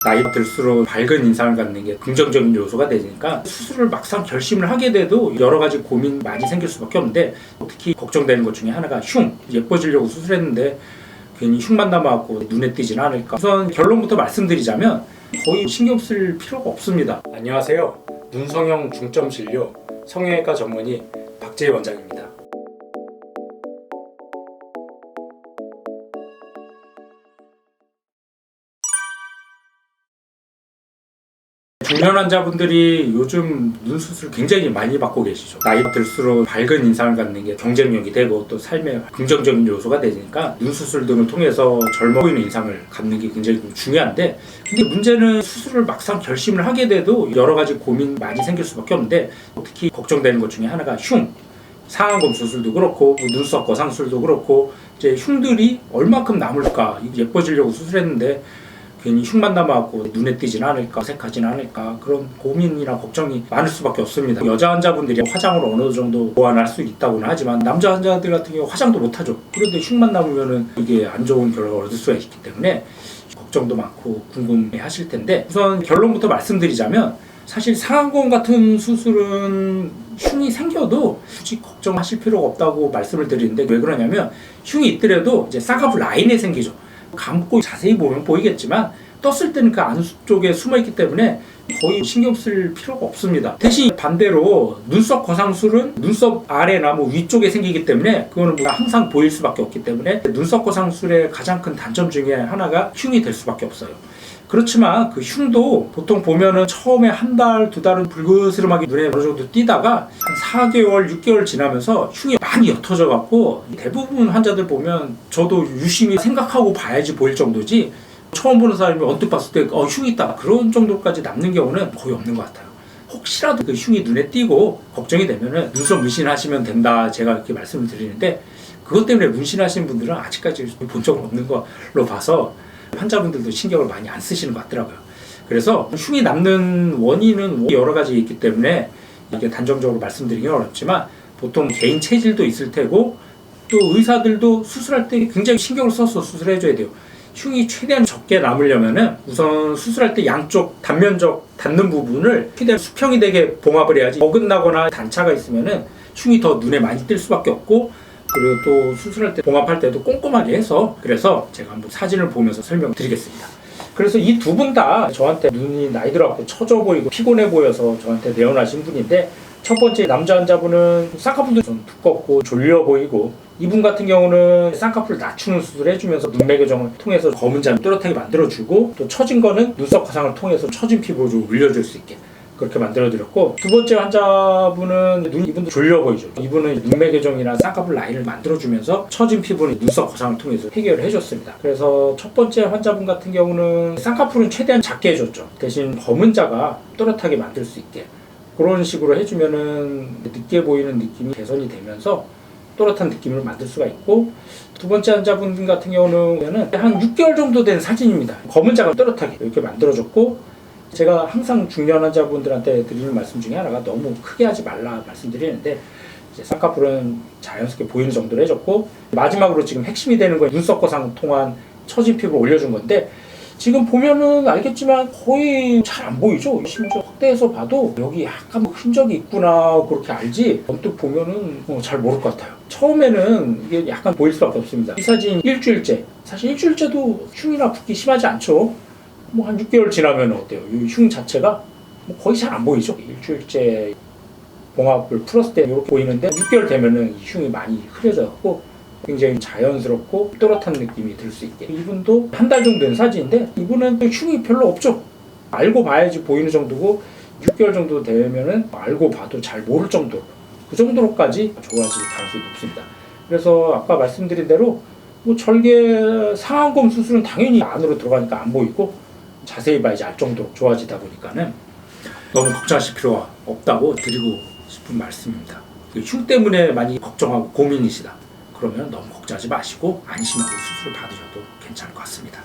나이 들수록 밝은 인상을 갖는 게 긍정적인 요소가 되니까 수술을 막상 결심을 하게 돼도 여러 가지 고민 많이 생길 수밖에 없는데, 특히 걱정되는 것 중에 하나가 예뻐지려고 수술했는데 괜히 흉만 남아갖고 눈에 띄지는 않을까. 우선 결론부터 말씀드리자면 거의 신경 쓸 필요가 없습니다. 안녕하세요. 눈성형 중점 진료 성형외과 전문의 박재희 원장입니다. 중년 환자분들이 요즘 눈 수술 굉장히 많이 받고 계시죠. 나이 들수록 밝은 인상을 갖는 게 경쟁력이 되고 또 삶의 긍정적인 요소가 되니까 눈 수술 등을 통해서 젊어 보이는 인상을 갖는 게 굉장히 중요한데, 근데 문제는 수술을 막상 결심을 하게 돼도 여러 가지 고민 많이 생길 수밖에 없는데, 특히 걱정되는 것 중에 하나가 상안검 수술도 그렇고 눈썹 거상술도 그렇고 이제 흉들이 얼마큼 남을까, 예뻐지려고 수술했는데 괜히 흉만 남아갖고 눈에 띄지는 않을까, 어색하지는 않을까, 그런 고민이나 걱정이 많을 수밖에 없습니다. 여자 환자분들이 화장을 어느 정도 보완할 수 있다고는 하지만 남자 환자들 같은 경우 화장도 못하죠. 그런데 흉만 남으면은 이게 안 좋은 결과를 얻을 수가 있기 때문에 걱정도 많고 궁금해 하실 텐데, 우선 결론부터 말씀드리자면 사실 상안검 같은 수술은 흉이 생겨도 굳이 걱정하실 필요가 없다고 말씀을 드리는데, 왜 그러냐면 흉이 있더라도 이제 쌍꺼풀 라인에 생기죠. 감고 자세히 보면 보이겠지만 떴을 때는 그 안쪽에 숨어있기 때문에 거의 신경 쓸 필요가 없습니다. 대신 반대로 눈썹 거상술은 눈썹 아래나 위쪽에 생기기 때문에 그거는 항상 보일 수밖에 없기 때문에 눈썹 거상술의 가장 큰 단점 중에 하나가 흉이 될 수밖에 없어요. 그렇지만 그 흉도 보통 보면은 처음에 한 달, 두 달은 불그스름하게 눈에 어느 정도 띄다가 한 4개월, 6개월 지나면서 흉이 많이 옅어져 갖고, 대부분 환자들 보면 저도 유심히 생각하고 봐야지 보일 정도지, 처음 보는 사람이 언뜻 봤을 때 흉이 있다 그런 정도까지 남는 경우는 거의 없는 것 같아요. 혹시라도 그 흉이 눈에 띄고 걱정이 되면은 눈썹 문신하시면 된다, 제가 이렇게 말씀을 드리는데, 그것 때문에 문신하시는 분들은 아직까지 본 적은 없는 걸로 봐서 환자분들도 신경을 많이 안 쓰시는 것 같더라고요. 그래서 흉이 남는 원인은 여러 가지 있기 때문에 이게 단정적으로 말씀드리긴 어렵지만, 보통 개인 체질도 있을 테고 또 의사들도 수술할 때 굉장히 신경을 써서 수술해 줘야 돼요. 흉이 최대한 적게 남으려면은 우선 수술할 때 양쪽 단면적 닿는 부분을 최대한 수평이 되게 봉합을 해야지, 어긋나거나 단차가 있으면은 흉이 더 눈에 많이 띌 수밖에 없고, 그리고 또 수술할 때 봉합할 때도 꼼꼼하게 해서, 그래서 제가 한번 사진을 보면서 설명드리겠습니다. 그래서 이 두 분 다 저한테 눈이 나이 들어갖고 처져 보이고 피곤해 보여서 저한테 내원하신 분인데, 첫 번째 남자 환자분은 쌍꺼풀도 좀 두껍고 졸려 보이고, 이분 같은 경우는 쌍꺼풀 낮추는 수술을 해주면서 눈매 교정을 통해서 검은 잔을 또렷하게 만들어주고, 또 처진 거는 눈썹 거상을 통해서 처진 피부를 좀 올려줄 수 있게 그렇게 만들어드렸고, 두 번째 환자분은 이분도 졸려 보이죠. 이분은 눈매 교정이나 쌍꺼풀 라인을 만들어주면서 처진 피부는 눈썹 거상을 통해서 해결을 해줬습니다. 그래서 첫 번째 환자분 같은 경우는 쌍꺼풀은 최대한 작게 해줬죠. 대신 검은 자가 또렷하게 만들 수 있게 그런 식으로 해주면은 늦게 보이는 느낌이 개선이 되면서 또렷한 느낌을 만들 수가 있고, 두 번째 환자분 같은 경우는 한 6개월 정도 된 사진입니다. 검은 자가 또렷하게 이렇게 만들어졌고, 제가 항상 중년 환자분들한테 드리는 말씀 중에 하나가 너무 크게 하지 말라 말씀드리는데, 이제 쌍꺼풀은 자연스럽게 보이는 정도로 해줬고, 마지막으로 지금 핵심이 되는 건 눈썹 거상 통한 처진 피부를 올려준 건데, 지금 보면은 알겠지만 거의 잘 안 보이죠. 심지어 확대해서 봐도 여기 약간 흔적이 있구나 그렇게 알지, 언뜻 보면은 잘 모를 것 같아요. 처음에는 이게 약간 보일 수밖에 없습니다. 이 사진 일주일째, 사실 일주일째도 흉이나 붓기 심하지 않죠. 한 6개월 지나면 어때요? 이 흉 자체가 거의 잘 안 보이죠. 일주일째 봉합을 풀었을 때 이렇게 보이는데, 6개월 되면은 이 흉이 많이 흐려져갖고 굉장히 자연스럽고 또렷한 느낌이 들 수 있게. 이분도 한 달 정도 된 사진인데, 이분은 흉이 별로 없죠. 알고 봐야지 보이는 정도고, 6개월 정도 되면은 알고 봐도 잘 모를 정도, 그 정도로까지 좋아질 가능성이 높습니다. 그래서 아까 말씀드린 대로 절개 상안검 수술은 당연히 안으로 들어가니까 안 보이고, 자세히 봐야지 알 정도로 좋아지다 보니까는 너무 걱정하실 필요가 없다고 드리고 싶은 말씀입니다. 흉 때문에 많이 걱정하고 고민이시다 그러면 너무 걱정하지 마시고 안심하고 수술을 받으셔도 괜찮을 것 같습니다.